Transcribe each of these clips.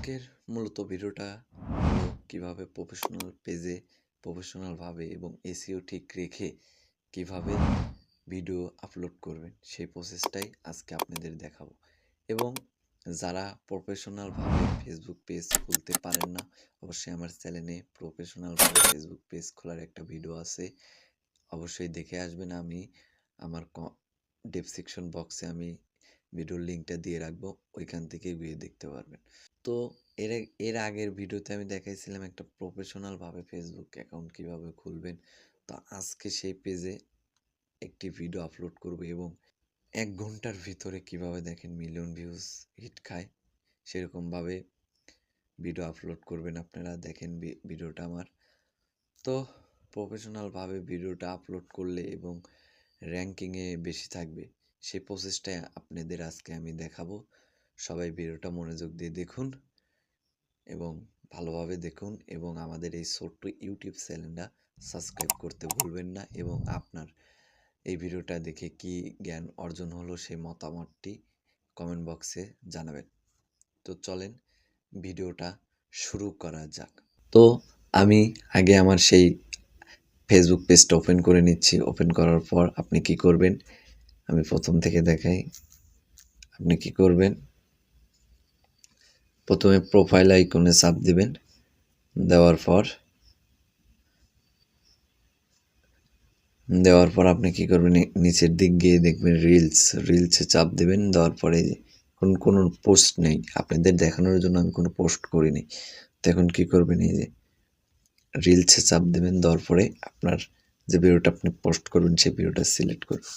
আজকের মূলত ভিডিওটা হলো কিভাবে প্রফেশনাল পেজে প্রফেশনালভাবে এবং এসইও ঠিক রেখে কিভাবে ভিডিও আপলোড করবেন সেই প্রসেসটাই আজকে আপনাদের দেখাবো। এবং যারা প্রফেশনালভাবে ফেসবুক পেজ খুলতে পারেন না, অবশ্যই আমার চ্যানেলে প্রফেশনালভাবে ফেসবুক পেজ খোলার একটা ভিডিও আছে, অবশ্যই দেখে আসবেন। আমি আমার ডেসক্রিপশন বক্সে আমি ভিডিওর লিঙ্কটা দিয়ে রাখবো, ওইখান থেকে গিয়ে দেখতে পারবেন। তো এর আগের ভিডিওতে আমি দেখাইছিলাম একটা প্রফেশনালভাবে ফেসবুক অ্যাকাউন্ট কীভাবে খুলবেন। তো আজকে সেই পেজে একটি ভিডিও আপলোড করব এবং ১ ঘন্টার ভিতরে কিভাবে দেখেন মিলিয়ন ভিউজ হিট খায় সেরকমভাবে ভিডিও আপলোড করবেন আপনারা। দেখেন ভিডিওটা আমার। তো প্রফেশনালভাবে ভিডিওটা আপলোড করলে এবং র্যাঙ্কিংয়ে বেশি থাকবে সেই প্রসেসটাই আপনাদের আজকে আমি দেখাবো। সবাই ভিডিওটা মনোযোগ দিয়ে দেখুন এবং ভালোভাবে দেখুন এবং আমাদের এই ছোট্ট ইউটিউব চ্যানেলটা সাবস্ক্রাইব করতে ভুলবেন না এবং আপনার এই ভিডিওটা দেখে কি জ্ঞান অর্জন হলো সেই মতামতটি কমেন্ট বক্সে জানাবেন। তো চলেন ভিডিওটা শুরু করা যাক। তো আমি আগে আমার সেই ফেসবুক পেজটা ওপেন করে নিচ্ছি। ওপেন করার পর আপনি কি করবেন, আমি প্রথম থেকে দেখাই। আপনি কি করবেন, প্রথমে প্রোফাইল আইকনে চাপ দিবেন। দেওয়ার পর আপনি কি করবেন, নিচের দিক গিয়ে দেখবেন রিলসে চাপ দিবেন। দেওয়ার পরে কোনো পোস্ট নেই, আপনাদের দেখানোর জন্য আমি কোনো পোস্ট করিনি। তো এখন কি করবেন, এই যে রিলসে চাপ দেবেন। দেওয়ার পরে আপনার যে ভিডিওটা আপনি পোস্ট করবেন সেই ভিডিওটা সিলেক্ট করবেন।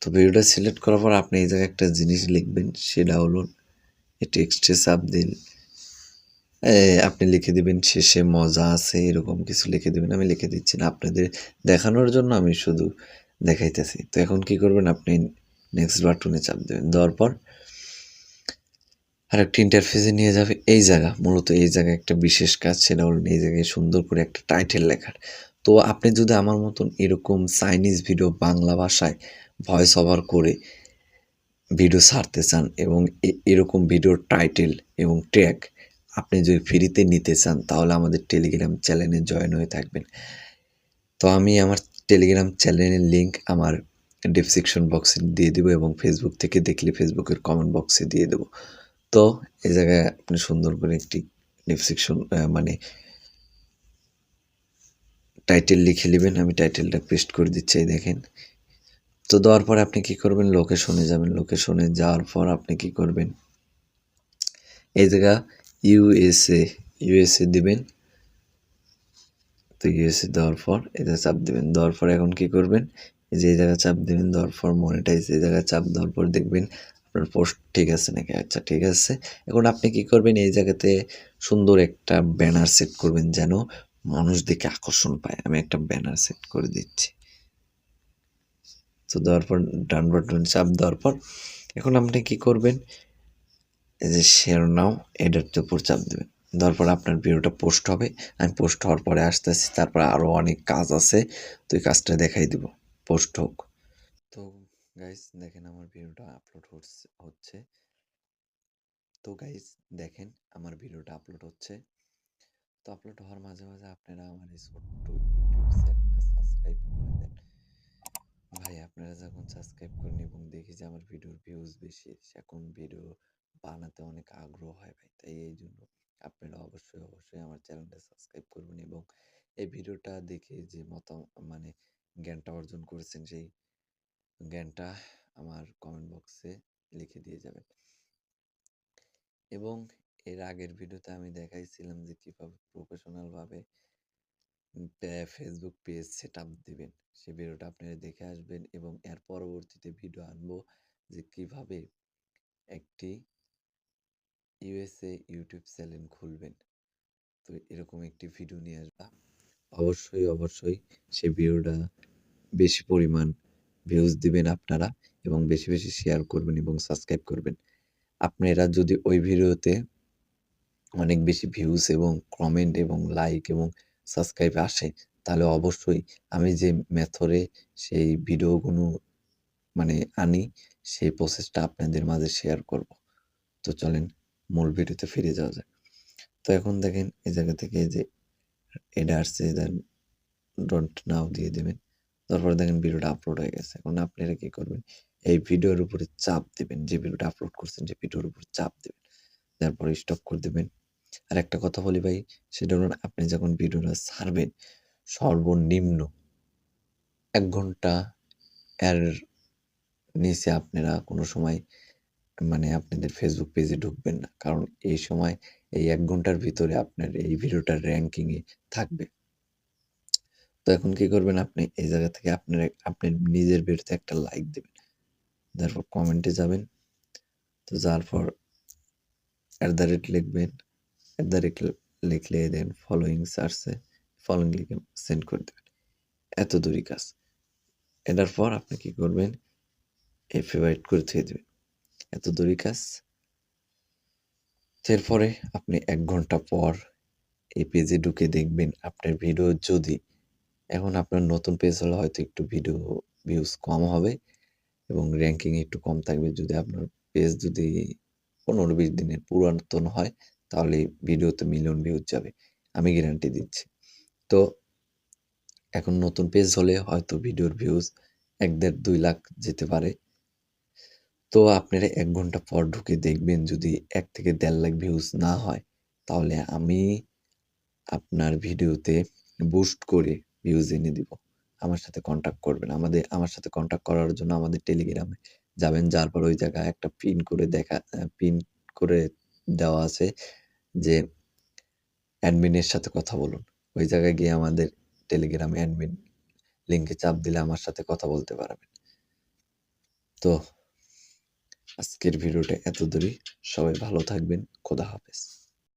তো ভিডিওটা সিলেক্ট করার পর আপনি এই জায়গায় একটা জিনিস লিখবেন, সেটা হলো এই টেক্সটে চাপ দিন। আপনি লিখে দিবেন শেষে মজা আছে, এরকম কিছু লিখে দিবেন। আমি লিখে দিচ্ছি না, আপনাদের দেখানোর জন্য আমি শুধু দেখাইতেছি। তো এখন কি করবেন, আপনি নেক্সট বাটনে চাপ দেবেন। দেওয়ার পর আরেকটি ইন্টারফেসে নিয়ে যাবে। এই মূলত এই জায়গায় একটা বিশেষ কাজ, সেটা হলো এই জায়গায় সুন্দর করে একটা টাইটেল লেখার। তো আপনি যদি আমার মতন এরকম চাইনিজ ভিডিও বাংলা ভাষায় ভয়েস ওভার করে ভিডিও ছাড়তে চান এবং এরকম ভিডিওর টাইটেল এবং ট্যাগ আপনি যদি ফ্রিতে নিতে চান, তাহলে আমাদের টেলিগ্রাম চ্যানেলে জয়েন হয়ে থাকবেন। তো আমি আমার টেলিগ্রাম চ্যানেলের লিঙ্ক আমার ডেসক্রিপশন বক্সে দিয়ে দেবো এবং ফেসবুক থেকে দেখলে ফেসবুকের কমেন্ট বক্সে দিয়ে দেবো। তো এই জায়গায় আপনি সুন্দর করে একটি ডেসক্রিপশন মানে টাইটেল লিখে নেবেন। আমি টাইটেলটা পেস্ট করে দিচ্ছি, দেখেন। তো দেওয়ার পরে আপনি কি করবেন, লোকেশনে যাবেন। লোকেশনে যাওয়ার পর আপনি কি করবেন, এই জায়গা ইউএসএ দিবেন। তো ইউএসএ দেওয়ার পর এটা চাপ দেবেন। দেওয়ার পর এখন কি করবেন, এই যে এই জায়গায় চাপ দেবেন। দেওয়ার পর মনিটাইজ, এই জায়গায় চাপ দেওয়ার পর দেখবেন আপনার পোস্ট ঠিক আছে নাকি। আচ্ছা ঠিক আছে। এখন আপনি কি করবেন, এই জায়গাতে সুন্দর একটা ব্যানার সেট করবেন যেন মানুষ দেখে আকর্ষণ পায়। আমি একটা ব্যানার সেট করে দিচ্ছি। তো দেওয়ার পর ডান বাটন চাপ দেওয়ার পর এখন আপনি কি করবেন, এই যে শেয়ার নাও এটার উপর চাপ দেবেন। দেওয়ার পর আপনার ভিডিওটা পোস্ট হবে। আমি পোস্ট হওয়ার পরে আসতেছি, তারপর আরও অনেক কাজ আছে, তো এই কাজটা দেখাই দিব পোস্ট হোক। তো গাইস দেখেন আমার ভিডিওটা আপলোড হচ্ছে। তো গাইস দেখেন আমার ভিডিওটা আপলোড হচ্ছে। তো আপলোড হওয়ার মাঝে মাঝে আপনারা আমার এই ছোট্ট ইউটিউব চ্যানেলটা সাবস্ক্রাইব করে দেন। ভাই আপনারা যখন সাবস্ক্রাইব করেন এবং দেখি যে আমার ভিডিওর ভিউজ বেশি, এখন ভিডিও বানাতে অনেক আগ্রহ হয় ভাই। তাই এই জন্য আপনারা অবশ্যই আমার চ্যানেলটা সাবস্ক্রাইব করবেন এবং এই ভিডিওটা দেখে যে মানে জ্ঞানটা অর্জন করেছেন সেই জ্ঞানটা আমার কমেন্ট বক্সে লিখে দিয়ে যাবেন। এবং এর আগের ভিডিওতে আমি দেখাইছিলাম যে কীভাবে প্রফেশনালভাবে ফেসবুক পেজ সেট আপ দিবেন, সে ভিডিওটা আপনারা দেখে আসবেন এবং এর পরবর্তীতে ভিডিও আনবো যে কিভাবে একটি ইউটিউব চ্যানেল খুলবেন। তো এরকম একটি ভিডিও নিয়ে আসবা। অবশ্যই সেই ভিডিওটা বেশি পরিমাণ ভিউজ দিবেন আপনারা এবং বেশি শেয়ার করবেন এবং সাবস্ক্রাইব করবেন। আপনারা যদি ওই ভিডিওতে অনেক বেশি ভিউজ এবং কমেন্ট এবং লাইক এবং সাবস্ক্রাইব আসে, তাহলে অবশ্যই আমি যে মেথডে সেই ভিডিওগুলো মানে আনি, সেই প্রসেসটা আপনাদের মাঝে শেয়ার করব। তো চলেন মূল ভিডিওতে ফিরে যাওয়া যাক। তো এখন দেখেন এই জায়গা থেকে এই যে এটা আসছে, দেন ডোন্ট নাও দিয়ে দেবেন। তারপরে দেখেন ভিডিওটা আপলোড হয়ে গেছে। এখন আপনারা কি করবেন? এই ভিডিওর উপরে চাপ দিবেন। যে ভিডিওটা আপলোড করছেন যে ভিডিওর উপরে চাপ দিবেন। তারপরে স্টপ করে দিবেন। আরেকটা কথা বলি ভাই, সেটা হলো আপনি যখন ভিডিওটা ছাড়বেন সর্বনিম্ন ১ ঘন্টা এর নিচে আপনারা কোনো সময় মানে আপনাদের Facebook পেজে ঢুকবেন না। কারণ এই সময় এই ১ ঘন্টার ভিতরে আপনার এই ভিডিওটার র‍্যাংকিং এ থাকবে। তো এখন কি করবেন আপনি এই জায়গা থেকে আপনার নিজের ভিডিওতে একটা লাইক দিবেন। তারপর কমেন্টে যাবেন। তো যাওয়ার পর লিখবেন। লিখলে দেন ফলোইংস আসছে। ফলোইং লিখে সেন্ড করে দিবেন। এত দূরই কাজ। এটার পর আপনি কি করবেন? এই ফেভারিট করে থুয়ে দিবেন। এত দূরই কাজ। এরপরে আপনি ১ ঘন্টা পর এই পেজে ঢুকে দেখবেন আপনার ভিডিও যদি এখন আপনার নতুন পেজ হলে হয়তো একটু ভিডিও ভিউজ কম হবে এবং র‍্যাংকিং একটু কম থাকবে। যদি আপনার পেজ যদি ১৫-২০ দিনের পুরাতন হয় তাহলে ভিডিওতে মিলিয়ন ভিউজ যাবে। আমি গ্যারান্টি দিচ্ছি। তো এখন নতুন পেজ হলে হয়তো ভিডিওর ভিউজ ১, ১.৫, ২ লাখ যেতে পারে। তো আপনারা ১ ঘন্টা পর ঢুকে দেখবেন যদি ১ থেকে ১.৫ লাখ ভিউজ না হয়, তাহলে আমি আপনার ভিডিওতে বুস্ট করে ভিউজ এনে দিব। আমার সাথে কনট্যাক্ট করবেন। আমার সাথে কনট্যাক্ট করার জন্য আমাদের টেলিগ্রামে যাবেন। যাওয়ার পর ওই জায়গায় একটা পিন করে দেওয়া আছে যে অ্যাডমিনের সাথে কথা বলুন। ওই জায়গায় গিয়ে আমাদের টেলিগ্রাম অ্যাডমিন লিংকে চাপ দিলে আমার সাথে কথা বলতে পারবেন। তো আজকের ভিডিওটা এত দূরই। সবাই ভালো থাকবেন। খোদা হাফেজ।